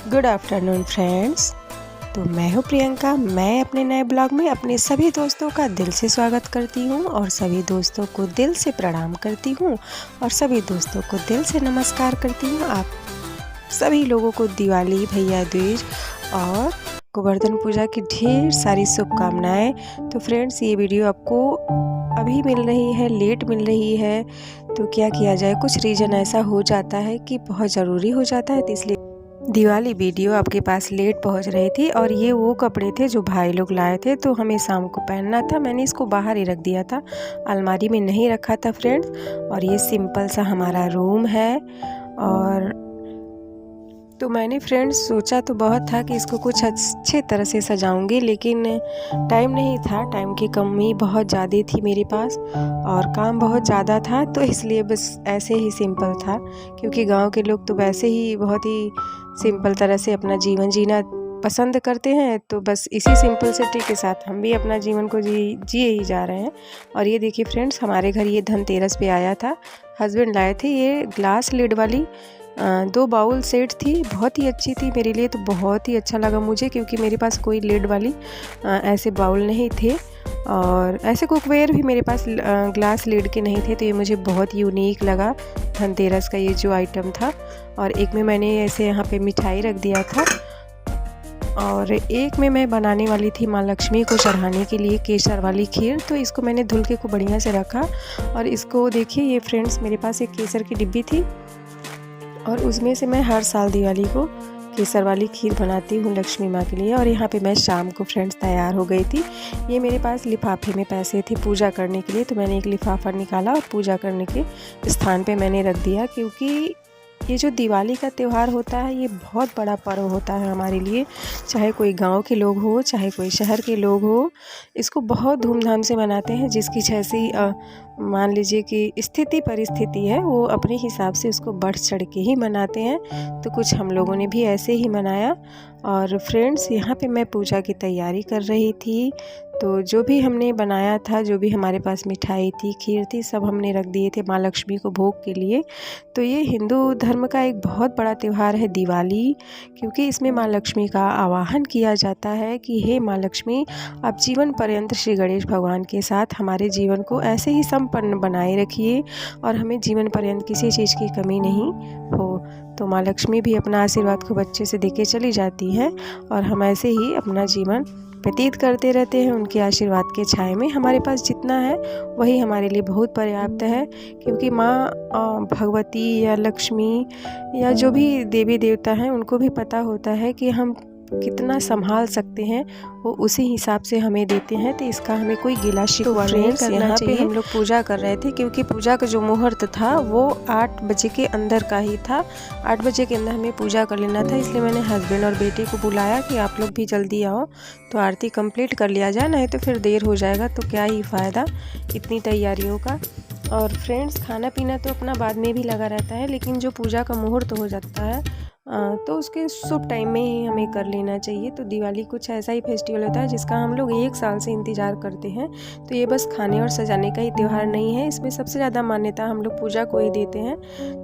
Good afternoon friends. तो मैं हूँ प्रियंका। मैं अपने नए ब्लॉग में अपने सभी दोस्तों का दिल से स्वागत करती हूँ और सभी दोस्तों को दिल से प्रणाम करती हूँ और सभी दोस्तों को दिल से नमस्कार करती हूँ। आप सभी लोगों को दिवाली, भैया दूज और गोवर्धन पूजा की ढेर सारी शुभकामनाएं। तो फ्रेंड्स, ये वीडियो आपको अभी मिल रही है, लेट मिल रही है, तो क्या किया जाए, कुछ रीज़न ऐसा हो जाता है कि बहुत ज़रूरी हो जाता है, तो इसलिए दिवाली वीडियो आपके पास लेट पहुंच रही थी। और ये वो कपड़े थे जो भाई लोग लाए थे, तो हमें शाम को पहनना था। मैंने इसको बाहर ही रख दिया था, अलमारी में नहीं रखा था फ्रेंड्स। और ये सिंपल सा हमारा रूम है। और तो मैंने फ्रेंड्स सोचा तो बहुत था कि इसको कुछ अच्छे तरह से सजाऊंगी, लेकिन टाइम नहीं था। टाइम की कमी बहुत ज़्यादा थी मेरे पास और काम बहुत ज़्यादा था, तो इसलिए बस ऐसे ही सिंपल था। क्योंकि गांव के लोग तो वैसे ही बहुत ही सिंपल तरह से अपना जीवन जीना पसंद करते हैं, तो बस इसी सिंपलिसिटी के साथ हम भी अपना जीवन को जिए ही जा रहे हैं। और ये देखिए फ्रेंड्स, हमारे घर ये धनतेरस पे आया था, हस्बैंड लाए थे। ये ग्लास लिड वाली 2 बाउल सेट थी, बहुत ही अच्छी थी मेरे लिए, तो बहुत ही अच्छा लगा मुझे, क्योंकि मेरे पास कोई लिड वाली ऐसे बाउल नहीं थे और ऐसे कुकवेयर भी मेरे पास ग्लास लिड के नहीं थे। तो ये मुझे बहुत यूनिक लगा धनतेरस का ये जो आइटम था। और एक में मैंने ऐसे यहाँ पे मिठाई रख दिया था और एक में मैं बनाने वाली थी माँ लक्ष्मी को चढ़ाने के लिए केसर वाली खीर। तो इसको मैंने धुलके को बढ़िया से रखा। और इसको देखिए, ये फ्रेंड्स मेरे पास एक केसर की डिब्बी थी और उसमें से मैं हर साल दिवाली को केसर वाली खीर बनाती हूँ लक्ष्मी माँ के लिए। और यहाँ पे मैं शाम को फ्रेंड्स तैयार हो गई थी। ये मेरे पास लिफाफे में पैसे थे पूजा करने के लिए, तो मैंने एक लिफाफा निकाला और पूजा करने के स्थान पे मैंने रख दिया। क्योंकि ये जो दिवाली का त्यौहार होता है, ये बहुत बड़ा पर्व होता है हमारे लिए। चाहे कोई गांव के लोग हो, चाहे कोई शहर के लोग हो, इसको बहुत धूमधाम से मनाते हैं। जिसकी जैसी मान लीजिए कि स्थिति परिस्थिति है, वो अपने हिसाब से उसको बढ़ चढ़ के ही मनाते हैं। तो कुछ हम लोगों ने भी ऐसे ही मनाया। और फ्रेंड्स, यहाँ पे मैं पूजा की तैयारी कर रही थी, तो जो भी हमने बनाया था, जो भी हमारे पास मिठाई थी, खीर थी, सब हमने रख दिए थे माँ लक्ष्मी को भोग के लिए। तो ये हिंदू धर्म का एक बहुत बड़ा त्यौहार है दिवाली, क्योंकि इसमें माँ लक्ष्मी का आवाहन किया जाता है कि हे माँ लक्ष्मी, आप जीवन पर्यंत श्री गणेश भगवान के साथ हमारे जीवन को ऐसे ही संपन्न बनाए रखिए और हमें जीवन पर्यंत किसी चीज़ की कमी नहीं हो। तो माँ लक्ष्मी भी अपना आशीर्वाद खूब अच्छे से देके चली जाती हैं और हम ऐसे ही अपना जीवन व्यतीत करते रहते हैं उनके आशीर्वाद के छाए में। हमारे पास जितना है वही हमारे लिए बहुत पर्याप्त है। क्योंकि माँ भगवती या लक्ष्मी या जो भी देवी देवता हैं, उनको भी पता होता है कि हम कितना संभाल सकते हैं, वो उसी हिसाब से हमें देते हैं। तो इसका हमें कोई गिला शिकवा नहीं करना चाहिए। हम लोग पूजा कर रहे थे, क्योंकि पूजा का जो मुहूर्त था वो 8 बजे के अंदर का ही था। 8 बजे के अंदर हमें पूजा कर लेना था। इसलिए मैंने हस्बैंड और बेटे को बुलाया कि आप लोग भी जल्दी आओ, तो आरती कंप्लीट कर लिया जाए, नहीं तो फिर देर हो जाएगा, तो क्या ही फ़ायदा इतनी तैयारियों का। और फ्रेंड्स, खाना पीना तो अपना बाद में भी लगा रहता है, लेकिन जो पूजा का मुहूर्त हो जाता है तो उसके शुभ टाइम में ही हमें कर लेना चाहिए। तो दिवाली कुछ ऐसा ही फेस्टिवल होता है जिसका हम लोग 1 साल से इंतज़ार करते हैं। तो ये बस खाने और सजाने का ही त्यौहार नहीं है, इसमें सबसे ज़्यादा मान्यता हम लोग पूजा को ही देते हैं।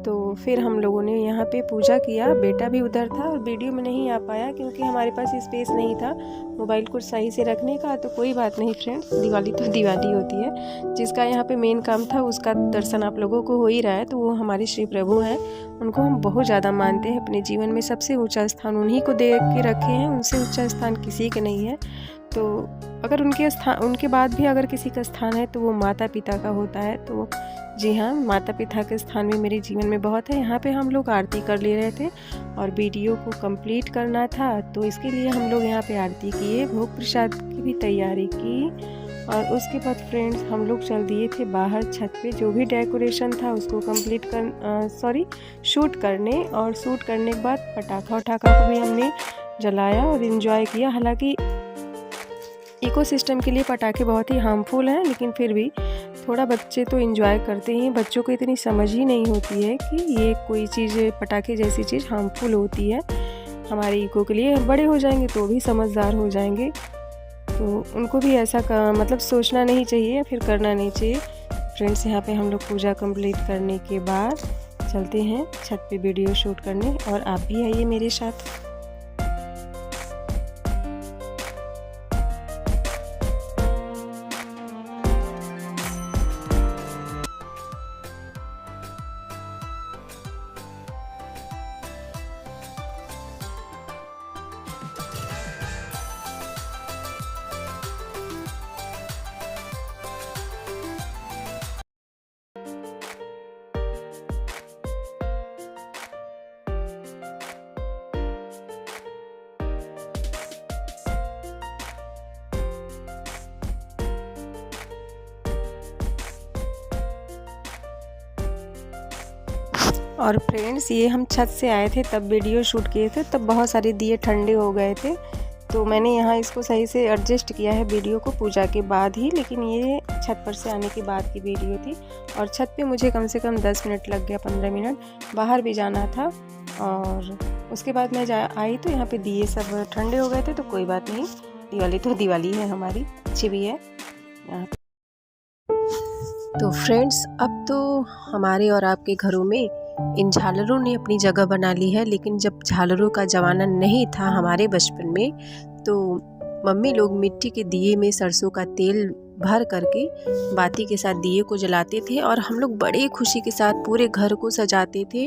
तो फिर हम लोगों ने यहाँ पे पूजा किया। बेटा भी उधर था और वीडियो में नहीं आ पाया, क्योंकि हमारे पास स्पेस नहीं था मोबाइल को सही से रखने का। तो कोई बात नहीं फ्रेंड्स, दिवाली तो दिवाली होती है। जिसका यहाँ पे मेन काम था उसका दर्शन आप लोगों को हो ही रहा है। तो वो हमारे श्री प्रभु हैं, उनको हम बहुत ज़्यादा मानते हैं। अपने जीवन में सबसे ऊंचा स्थान उन्हीं को दे के रखे हैं, उनसे ऊंचा स्थान किसी के नहीं है। तो अगर उनके बाद भी अगर किसी का स्थान है तो वो माता पिता का होता है। तो जी हाँ, माता पिता के स्थान में मेरे जीवन में बहुत है। यहाँ पे हम लोग आरती कर ले रहे थे और वीडियो को कंप्लीट करना था, तो इसके लिए हम लोग यहाँ पे आरती किए, भोग प्रसाद की भी तैयारी की। और उसके बाद फ्रेंड्स, हम लोग चल दिए थे बाहर छत पे, जो भी डेकोरेशन था उसको शूट करने। और शूट करने के बाद पटाखा को भी हमने जलाया और इन्जॉय किया। हालांकि इकोसिस्टम के लिए पटाखे बहुत ही हार्मफुल हैं, लेकिन फिर भी थोड़ा बच्चे तो एंजॉय करते हैं। बच्चों को इतनी समझ ही नहीं होती है कि ये कोई चीज़, पटाखे जैसी चीज़ हार्मफुल होती है हमारे इको के लिए। बड़े हो जाएंगे तो भी समझदार हो जाएंगे, तो उनको भी ऐसा मतलब सोचना नहीं चाहिए या फिर करना नहीं चाहिए। फ्रेंड्स, यहाँ पे हम लोग पूजा कंप्लीट करने के बाद चलते हैं छत पे वीडियो शूट करने, और आप भी आइए मेरे साथ। और फ्रेंड्स ये हम छत से आए थे तब वीडियो शूट किए थे, तब बहुत सारे दिए ठंडे हो गए थे, तो मैंने यहाँ इसको सही से एडजस्ट किया है वीडियो को पूजा के बाद ही। लेकिन ये छत पर से आने के बाद की वीडियो थी और छत पे मुझे कम से कम 10 मिनट लग गया, 15 मिनट। बाहर भी जाना था और उसके बाद मैं आई तो यहाँ पे दिए सब ठंडे हो गए थे। तो कोई बात नहीं, दिवाली तो दिवाली है हमारी, अच्छी भी है यहाँ। तो फ्रेंड्स अब तो हमारे और आपके घरों में इन झालरों ने अपनी जगह बना ली है। लेकिन जब झालरों का ज़माना नहीं था हमारे बचपन में, तो मम्मी लोग मिट्टी के दिए में सरसों का तेल भर करके बाती के साथ दिए को जलाते थे और हम लोग बड़े खुशी के साथ पूरे घर को सजाते थे।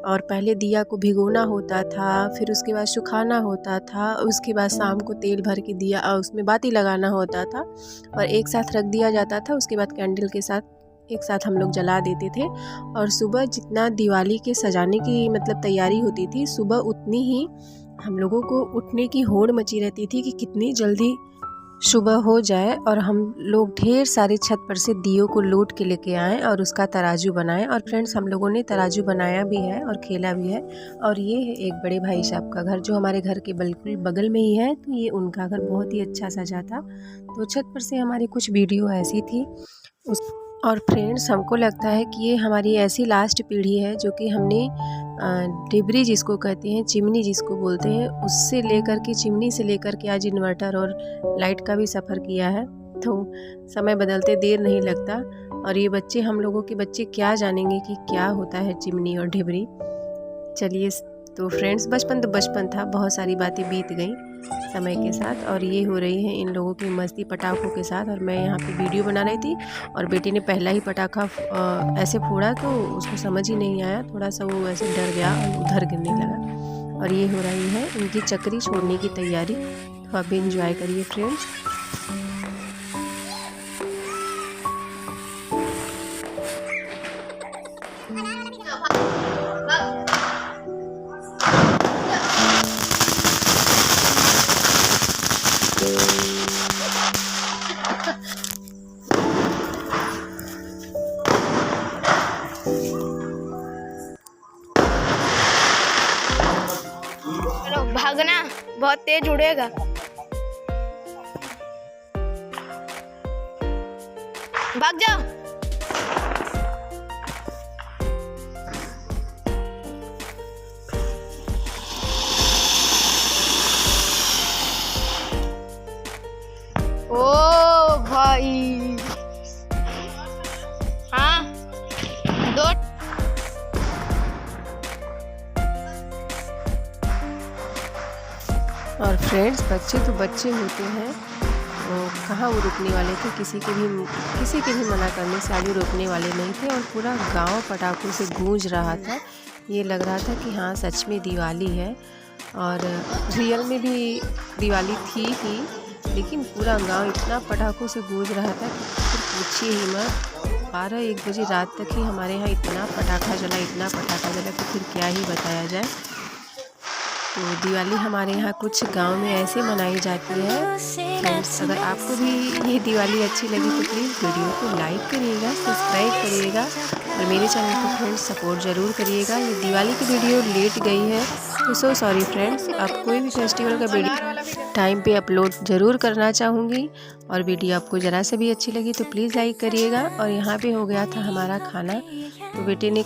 और पहले दिया को भिगोना होता था, फिर उसके बाद सुखाना होता था, उसके बाद शाम को तेल भर के दिया और उसमें बाती लगाना होता था और एक साथ रख दिया जाता था। उसके बाद कैंडल के साथ एक साथ हम लोग जला देते थे। और सुबह जितना दिवाली के सजाने की मतलब तैयारी होती थी, सुबह उतनी ही हम लोगों को उठने की होड़ मची रहती थी कि कितनी जल्दी सुबह हो जाए और हम लोग ढेर सारे छत पर से दियों को लूट के लेके आएँ और उसका तराजू बनाएं। और फ्रेंड्स हम लोगों ने तराजू बनाया भी है और खेला भी है। और ये है एक बड़े भाई साहब का घर जो हमारे घर के बिल्कुल बगल में ही है, तो ये उनका घर बहुत ही अच्छा सजा था। तो छत पर से हमारी कुछ वीडियो ऐसी थी और फ्रेंड्स हमको लगता है कि ये हमारी ऐसी लास्ट पीढ़ी है जो कि हमने डिबरी जिसको कहते हैं, चिमनी जिसको बोलते हैं, उससे लेकर के चिमनी से लेकर के आज इन्वर्टर और लाइट का भी सफ़र किया है। तो समय बदलते देर नहीं लगता। और ये बच्चे, हम लोगों के बच्चे क्या जानेंगे कि क्या होता है चिमनी और डिबरी। चलिए, तो फ्रेंड्स बचपन तो बचपन था, बहुत सारी बातें बीत गई समय के साथ। और ये हो रही है इन लोगों की मस्ती पटाखों के साथ। और मैं यहाँ पे वीडियो बना रही थी और बेटी ने पहला ही पटाखा ऐसे फोड़ा तो उसको समझ ही नहीं आया, थोड़ा सा वो ऐसे डर गया और उधर गिरने लगा। और ये हो रही है इनकी चक्री छोड़ने की तैयारी। तो आप भी इंजॉय करिए फ्रेंड्स। भागना, बहुत तेज उड़ेगा। भाग जाओ। ओ भाई, हाँ दो। और फ्रेंड्स बच्चे तो बच्चे होते हैं, वो कहाँ वो रुकने वाले थे, किसी के भी मना करने से आगे रुकने वाले नहीं थे। और पूरा गांव पटाखों से गूंज रहा था। ये लग रहा था कि हाँ सच में दिवाली है। और रियल में भी दिवाली थी ही, लेकिन पूरा गांव इतना पटाखों से गूंज रहा था कि फिर पूछिए ही मत। 12-1 बजे रात तक ही हमारे यहाँ इतना पटाखा जला कि फिर क्या ही बताया जाए। तो दिवाली हमारे यहाँ कुछ गांव में ऐसे मनाई जाती है। फ्रेंड्स अगर आपको भी ये दिवाली अच्छी लगी तो प्लीज़ वीडियो को लाइक करिएगा, सब्सक्राइब करिएगा और मेरे चैनल को फ्रेंड्स सपोर्ट ज़रूर करिएगा। ये दिवाली की वीडियो लेट गई है तो सो सॉरी फ्रेंड्स। आप कोई भी फेस्टिवल का वीडियो टाइम पे अपलोड ज़रूर करना चाहूँगी। और वीडियो आपको ज़रा से भी अच्छी लगी तो प्लीज़ लाइक करिएगा। और यहाँ पे हो गया था हमारा खाना, तो बेटे ने